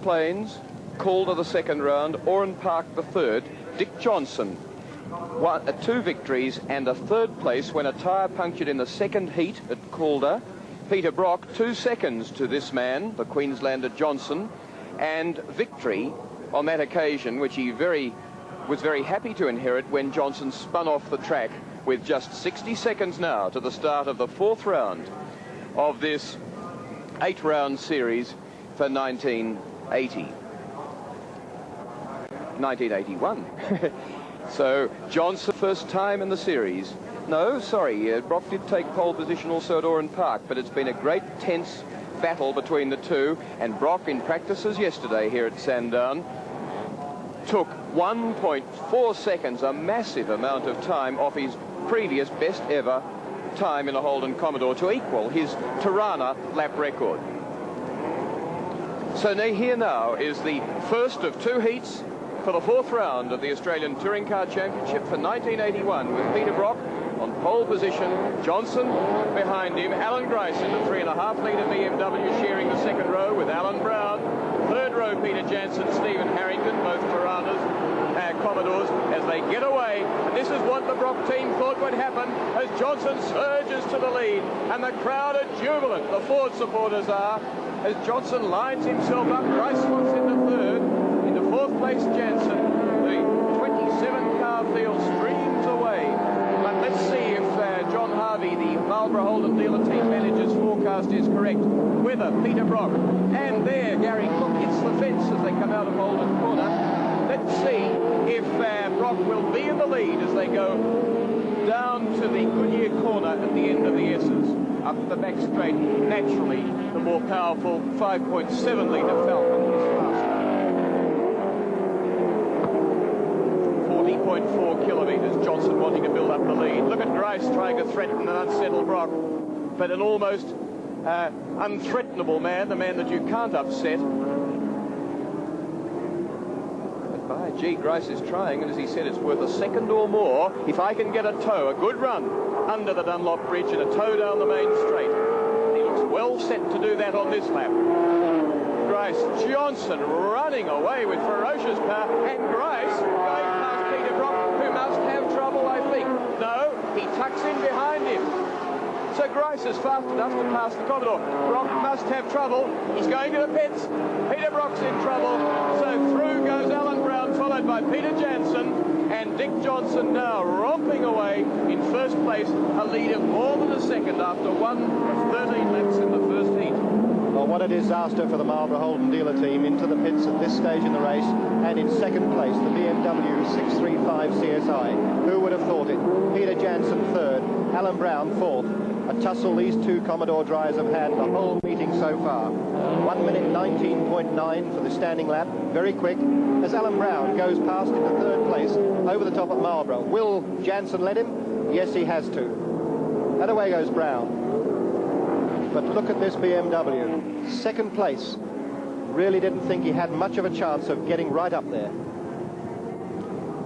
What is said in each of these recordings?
Plains, Calder the second round, Oran Park the third, Dick Johnson, 2 victories and a third place when a tyre punctured in the second heat at Calder. Peter Brock, 2 seconds to this man, the Queenslander Johnson, and victory on that occasion, which he was very happy to inherit when Johnson spun off the track with just 60 seconds now to the start of the 4th round of this 8-round series for 1981. So Johnson, first time in the series. No, sorry, Brock did take pole position also at Oran Park, but it's been a great tense battle between the two, and Brock, in practices yesterday here at Sandown, took 1.4 seconds, a massive amount of time off his previous best ever time in a Holden Commodore to equal his Tirana lap record. So here now is the first of 2 heats for the 4th round of the Australian Touring Car Championship for 1981, with Peter Brock on pole position, Johnson behind him, Alan Grice in the 3.5-litre BMW sharing the second row with Alan Brown, third row Peter Jansen, Stephen Harrington, both Tiranas, Commodores, as they get away. And this is what the Brock team thought would happen as Johnson surges to the lead, and the crowd are jubilant, the Ford supporters are, as Johnson lines himself up. Grice slots into third, into 4th place Jansen. The 27-car field streams away. But let's see if John Harvey, the Marlborough Holden dealer team manager's forecast is correct. Whether Peter Brock, and there Gary Cook hits the fence as they come out of Holden Corner. Let's see if Brock will be in the lead as they go down to the Goodyear Corner at the end of the S's. Up the back straight, naturally, the more powerful 5.7-litre Falcon is faster. 40.4 kilometres, Johnson wanting to build up the lead. Look at Grice trying to threaten and unsettle Brock, but an almost unthreatenable man, the man that you can't upset. But by gee, Grice is trying, and as he said, it's worth a second or more if I can get a tow, a good run under the Dunlop Bridge and a tow down the main straight. And he looks well set to do that on this lap. Grice, Johnson running away with ferocious power, and Grice going past Peter Brock, who must have trouble, I think. No, he tucks in behind him. So Grice is fast enough to pass the Commodore. Brock must have trouble. He's going to the pits. Peter Brock's in trouble. So through goes Alan Brown, followed by Peter Jansen, and Dick Johnson now romping away in first place, a lead of more than a second after 1 of 13 laps in the first heat. Well, what a disaster for the Marlborough Holden dealer team into the pits at this stage in the race, and in second place the BMW 635 CSI. Who would have thought it? Peter Jansen third, Alan Brown fourth. A tussle these 2 Commodore drivers have had the whole meeting so far. 1 minute 19.9 for the standing lap, very quick, as Alan Brown goes past into third place over the top of Marlborough. Will Jansen let him? Yes, he has to. And away goes Brown. But look at this BMW. Second place. Really didn't think he had much of a chance of getting right up there.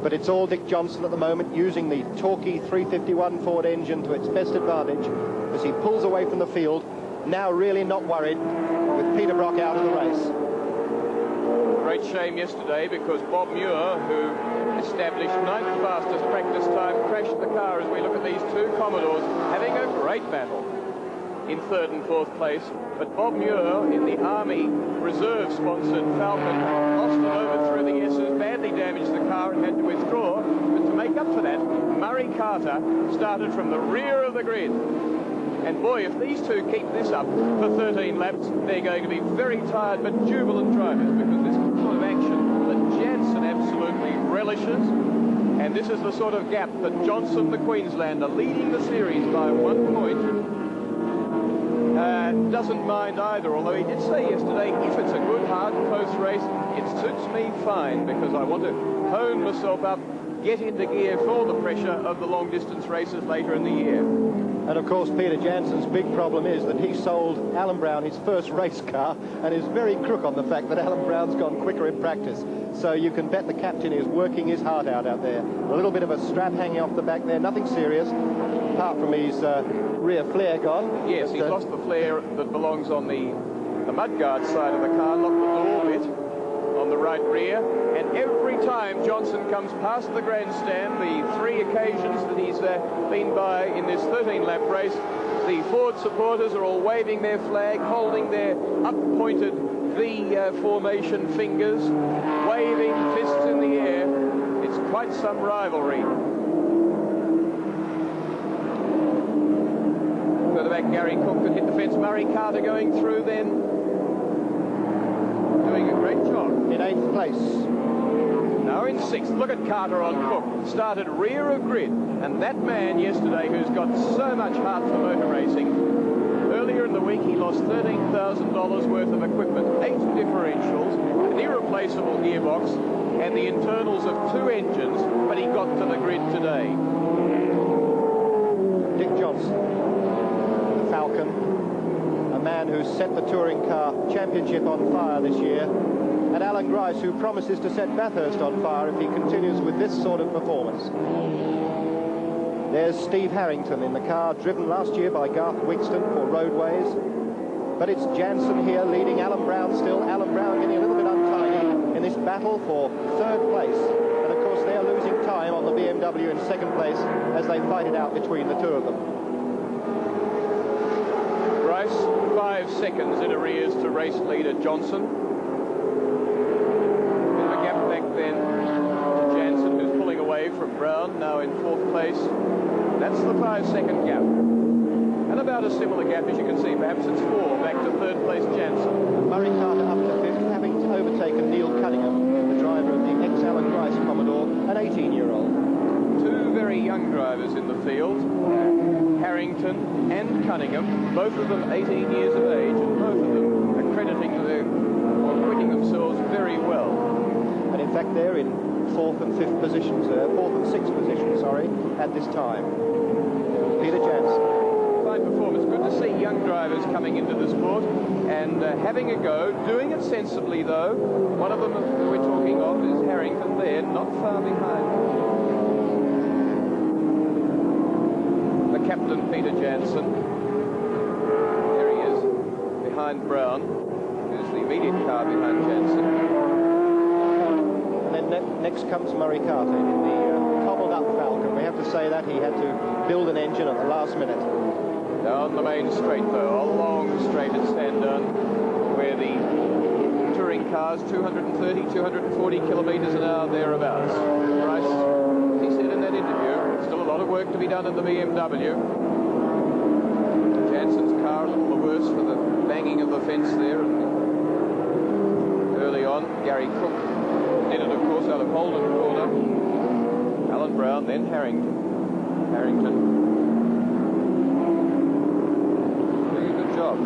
But it's all Dick Johnson at the moment, using the torquey 351 Ford engine to its best advantage as he pulls away from the field, now really not worried with Peter Brock out of the race. Great shame yesterday because Bob Muir, who established 9th fastest practice time, crashed the car as we look at these 2 Commodores having a great battle in 3rd and 4th place. But Bob Muir in the Army Reserve-sponsored Falcon lost it over through the S's, badly damaged the car and had to withdraw. But to make up for that, Murray Carter started from the rear of the grid. And boy, if these 2 keep this up for 13 laps, they're going to be very tired but jubilant drivers, because this is the sort of action that Jansen absolutely relishes. And this is the sort of gap that Johnson, the Queenslander, leading the series by 1 point, doesn't mind either, although he did say yesterday, if it's a good, hard, close race, it suits me fine, because I want to hone myself up, get into gear for the pressure of the long-distance races later in the year. And of course, Peter Jansen's big problem is that he sold Alan Brown his first race car and is very crook on the fact that Alan Brown's gone quicker in practice. So you can bet the captain is working his heart out there. A little bit of a strap hanging off the back there, nothing serious, apart from his rear flare gone. Yes, he's lost the flare that belongs on the mudguard side of the car, not the door bit. right rear, and every time Johnson comes past the grandstand, the 3 occasions that he's been by in this 13-lap race, the Ford supporters are all waving their flag, holding their up-pointed V formation fingers, waving fists in the air. It's quite some rivalry. Further back, Gary Cook could hit the fence. Murray Carter going through then. Doing a great job. In 8th place. Now in 6th. Look at Carter on Cook. Started rear of grid. And that man yesterday who's got so much heart for motor racing, earlier in the week he lost $13,000 worth of equipment, 8 differentials, an irreplaceable gearbox, and the internals of 2 engines, but he got to the grid today. Dick Johnson. Falcon, a man who set the touring car championship on fire this year, and Alan Grice, who promises to set Bathurst on fire if he continues with this sort of performance. There's Steve Harrington in the car, driven last year by Garth Wigston for Roadways, but it's Jansen here leading Alan Brown still. Alan Brown getting a little bit untidy in this battle for 3rd place, and of course they're losing time on the BMW in 2nd place as they fight it out between the 2 of them. 5 seconds in arrears to race leader Johnson. Bit of a gap back then to Jansen, who's pulling away from Brown, now in 4th place. That's the 5-second gap. And about a similar gap, as you can see, perhaps it's 4 back to 3rd place Jansen. Murray Carter up to 5th, having overtaken Neil Cunningham, the driver of the ex-Alan Grice Commodore, an 18-year-old. 2 very young drivers in the field. Harrington and Cunningham, both of them 18 years of age, and both of them acquitting themselves very well. And in fact, they're in 4th and 5th positions, 4th and 6th positions, sorry, at this time. Peter Jansen. Fine performance. Good to see young drivers coming into the sport and having a go, doing it sensibly though. One of them that we're talking of is Harrington there, not far behind. Captain Peter Jansen. There he is, behind Brown. There's the immediate car behind Jansen. And then next comes Murray Carter in the cobbled up Falcon. We have to say that he had to build an engine at the last minute. Down the main straight though, a long straight at Sandown, where the touring cars 230, 240 kilometres an hour thereabouts. Bryce, he said in that interview, still a lot of work to be done in the BMW. Jansen's car a little the worse for the banging of the fence there. Early on, Gary Cook did it, of course, out of Holden corner. Alan Brown, then Harrington. Doing a good job.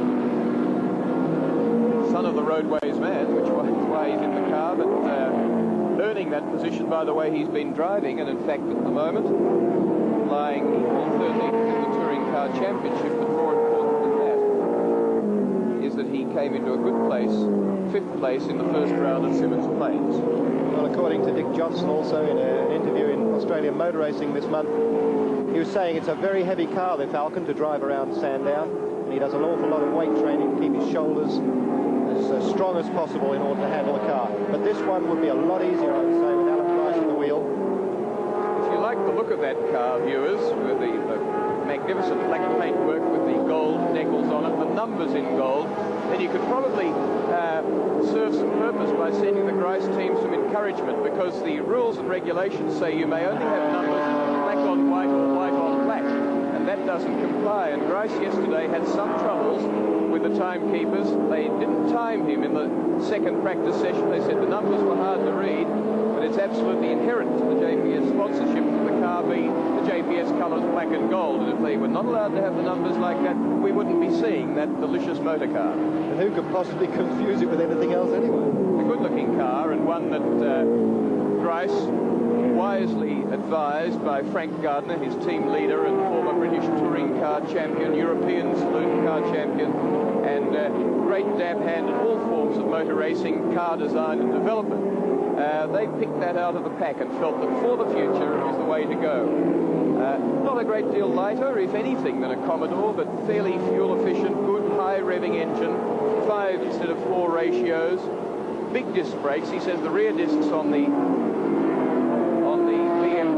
Son of the Roadways man, which is why he's in the car, but earning that position by the way he's been driving, and in fact at the moment lying equal 13th in the Touring Car Championship. But more important than that is that he came into a good place, 5th place in the first round at Simmons Plains. Well, according to Dick Johnson also in an interview in Australian Motor Racing this month, he was saying it's a very heavy car, the Falcon, to drive around Sandown, and he does an awful lot of weight training to keep his shoulders as strong as possible in order to handle the car. But this one would be a lot easier, I would say, with Alan Grice at the wheel. If you like the look of that car, viewers, with the magnificent black paint work with the gold decals on it, the numbers in gold, then you could probably serve some purpose by sending the Grice team some encouragement, because the rules and regulations say you may only have numbers black on white or white on black, and that doesn't comply. And Grice yesterday had some troubles with the timekeepers. They didn't time him in the 2nd practice session. They said the numbers were hard to read, but it's absolutely inherent to the JPS sponsorship that the car be the JPS colours black and gold, and if they were not allowed to have the numbers like that, we wouldn't be seeing that delicious motor car. And who could possibly confuse it with anything else anyway? A good-looking car, and one that Grice, wisely advised by Frank Gardner, his team leader and former British touring car champion, European saloon car champion, and great dab hand in all forms of motor racing, car design and development. They picked that out of the pack and felt that for the future it was the way to go. Not a great deal lighter, if anything, than a Commodore, but fairly fuel efficient, good high revving engine, 5 instead of 4 ratios, big disc brakes. He says the rear discs on the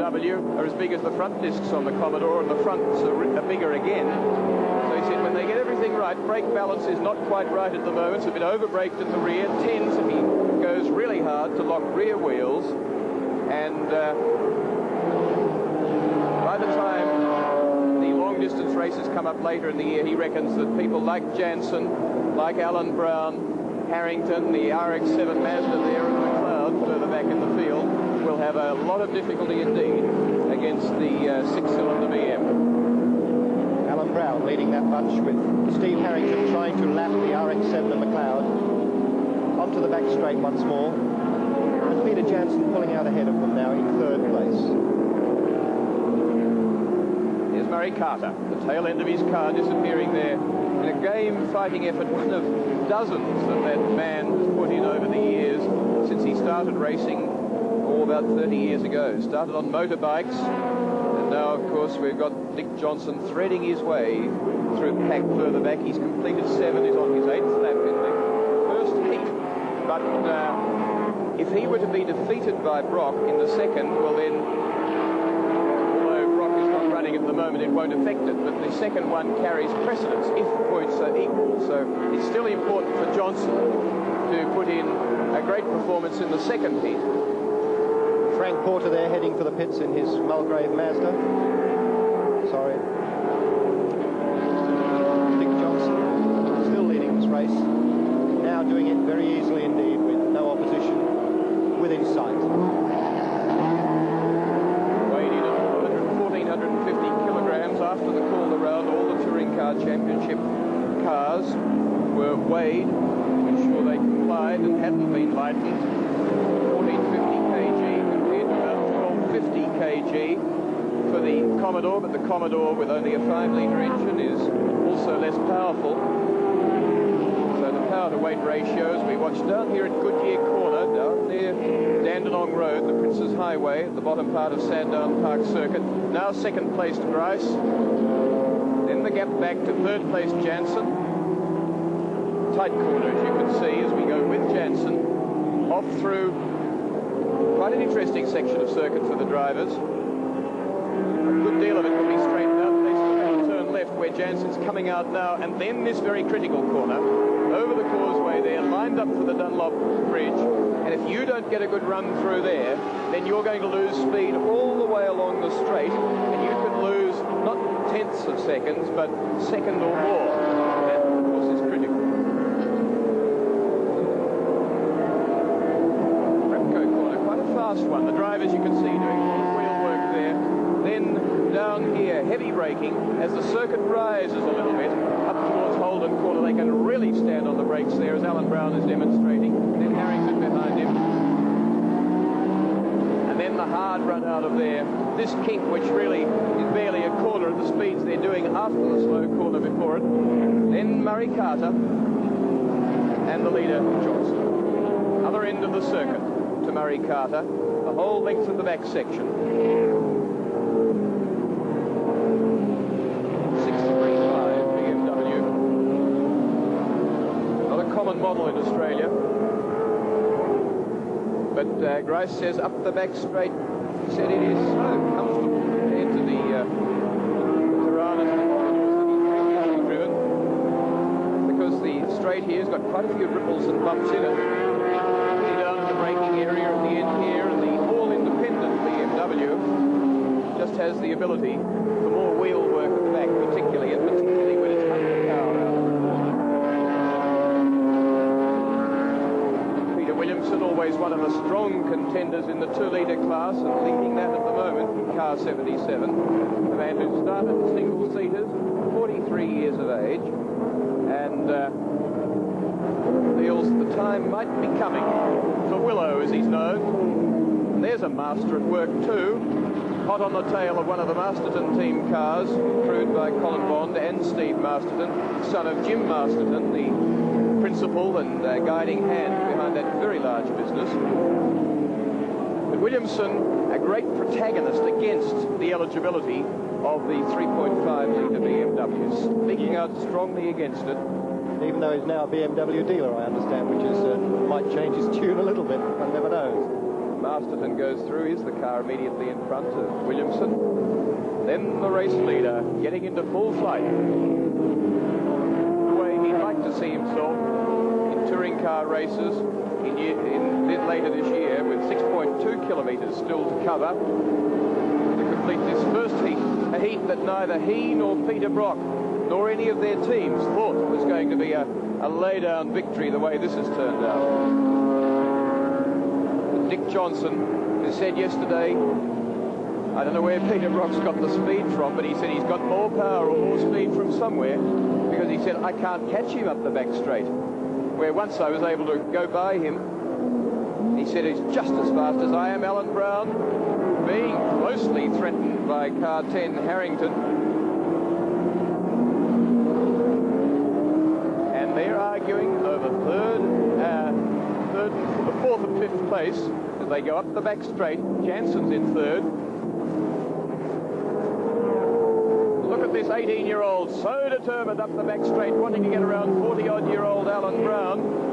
BMW are as big as the front discs on the Commodore, and the fronts are bigger again. So he said when they get everything right, brake balance is not quite right at the moment. It's a bit over-braked at the rear. Tends, if he goes really hard, to lock rear wheels. And by the time the long-distance races come up later in the year, he reckons that people like Jansen, like Alan Brown, Harrington, the RX-7 Mazda there and McLeod further back in the field will have a lot of difficulty indeed against the six-cylinder BM. Alan Brown leading that bunch with Steve Harrington trying to lap the RX-7 and McLeod onto the back straight once more. And Peter Jansen pulling out ahead of them now in third place. Here's Murray Carter, the tail end of his car disappearing there in a game fighting effort, one of dozens that that man has put in over the years since he started racing about 30 years ago. Started on motorbikes, and now of course we've got Dick Johnson threading his way through the pack further back. He's completed 7, he's on his 8th lap in the first heat, but if he were to be defeated by Brock in the second, well then, although Brock is not running at the moment, it won't affect it, but the second one carries precedence if points are equal. So it's still important for Johnson to put in a great performance in the second heat. Frank Porter there heading for the pits in his Mulgrave Mazda. Sorry. Dick Johnson still leading this race. Now doing it very easily indeed with no opposition within sight. Weighed in at 1,450 kilograms after the call around. All the Touring Car Championship cars were weighed to ensure they complied and hadn't been lightened. 50 kg for the Commodore, but the Commodore with only a 5-litre engine is also less powerful. So the power-to-weight ratios we watch down here at Goodyear Corner, down near Dandenong Road, the Prince's Highway, at the bottom part of Sandown Park Circuit. Now second place to Grice. Then the gap back to third place Jansen. Tight corner, as you can see, as we go with Jansen off through quite an interesting section of circuit for the drivers. A good deal of it will be straightened out. They still have to turn left where Jansen's coming out now, and then this very critical corner over the causeway there, lined up for the Dunlop Bridge. And if you don't get a good run through there, then you're going to lose speed all the way along the straight, and you could lose not tenths of seconds, but second or more. That, of course, is critical. Last one, the drivers you can see doing wheel work there. Then down here, heavy braking as the circuit rises a little bit up towards Holden Corner. They can really stand on the brakes there, as Alan Brown is demonstrating. Then Harrington behind him, and then the hard run out of there. This kink, which really is barely a corner at the speeds they're doing after the slow corner before it. Then Murray Carter and the leader Johnson. Other end of the circuit to Murray Carter, the whole length of the back section. 635 BMW. Not a common model in Australia. But Grice says up the back straight, he said it is so comfortable compared to the Tiranas and the Commodores that he's previously driven, because the straight here's got quite a few ripples and bumps in it. Braking area at the end here, and the all-independent BMW just has the ability for more wheel work at the back, particularly when it's 100 power out of the corner. Peter Williamson, always one of the strong contenders in the 2-litre class, and leading that at the moment in car 77. The man who started single-seaters, 43 years of age, and feels the time might be coming for Willow, as he's known. And there's a master at work too, hot on the tail of one of the Masterton team cars, crewed by Colin Bond and Steve Masterton, son of Jim Masterton, the principal and guiding hand behind that very large business. But Williamson, a great protagonist against the eligibility of the 3.5-litre BMWs, speaking out strongly against it. even though he's now a BMW dealer, I understand, which is might change his tune a little bit. One never knows. Masterton goes through. He's the car immediately in front of Williamson. Then the race leader getting into full flight. The way he'd like to see himself in touring car races later this year, with 6.2 kilometres still to cover to complete this first heat, a heat that neither he nor Peter Brock nor any of their teams thought was going to be a lay-down victory the way this has turned out. But Dick Johnson, who said yesterday, I don't know where Peter Brock's got the speed from, but he said he's got more power or more speed from somewhere, because he said, I can't catch him up the back straight, where once I was able to go by him. He said he's just as fast as I am. Alan Brown being closely threatened by car 10 Harrington. And they're arguing over the fourth and fifth place as they go up the back straight. Jansen's in third. Look at this 18-year-old, so determined up the back straight, wanting to get around 40-odd-year-old Alan Brown.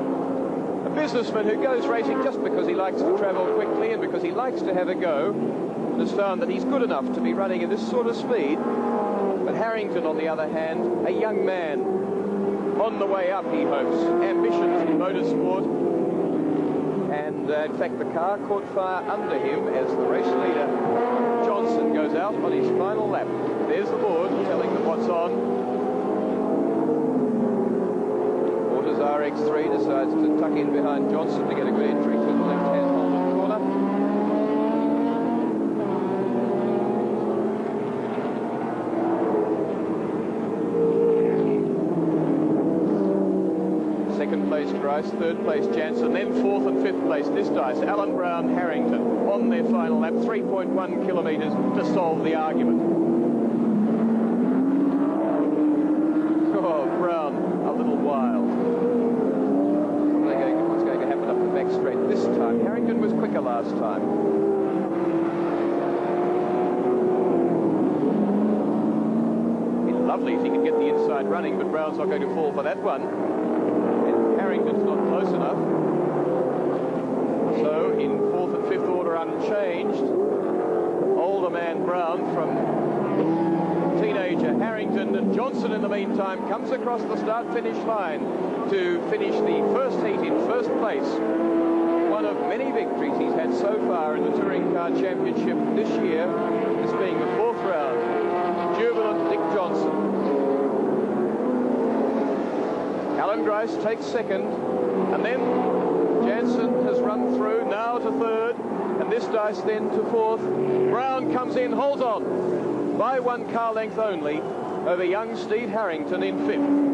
A businessman who goes racing just because he likes to travel quickly and because he likes to have a go, and has found that he's good enough to be running at this sort of speed. But Harrington, on the other hand, a young man on the way up, he hopes, ambitions in motorsport. And in fact, the car caught fire under him as the race leader, Johnson, goes out on his final lap. There's the board telling them what's on. RX3 decides to tuck in behind Johnson to get a good entry to the left-hand corner. Second place Grice, third place Jansen, then fourth and fifth place this dice Alan Brown, Harrington on their final lap, 3.1 kilometres to solve the argument. Oh, Brown a little wild. Straight this time. Harrington was quicker last time. It'd be lovely if he could get the inside running, but Brown's not going to fall for that one. And Harrington's not close enough. So in fourth and fifth order unchanged, older man Brown from teenager Harrington, and Johnson in the meantime comes across the start-finish line to finish the first heat in first place. One of many victories he's had so far in the Touring Car Championship this year, this being the fourth round. Jubilant Dick Johnson. Alan Grice takes second, and then Jansen has run through, now to third, and this dice then to fourth. Brown comes in, holds on by one car length only over young Steve Harrington in fifth.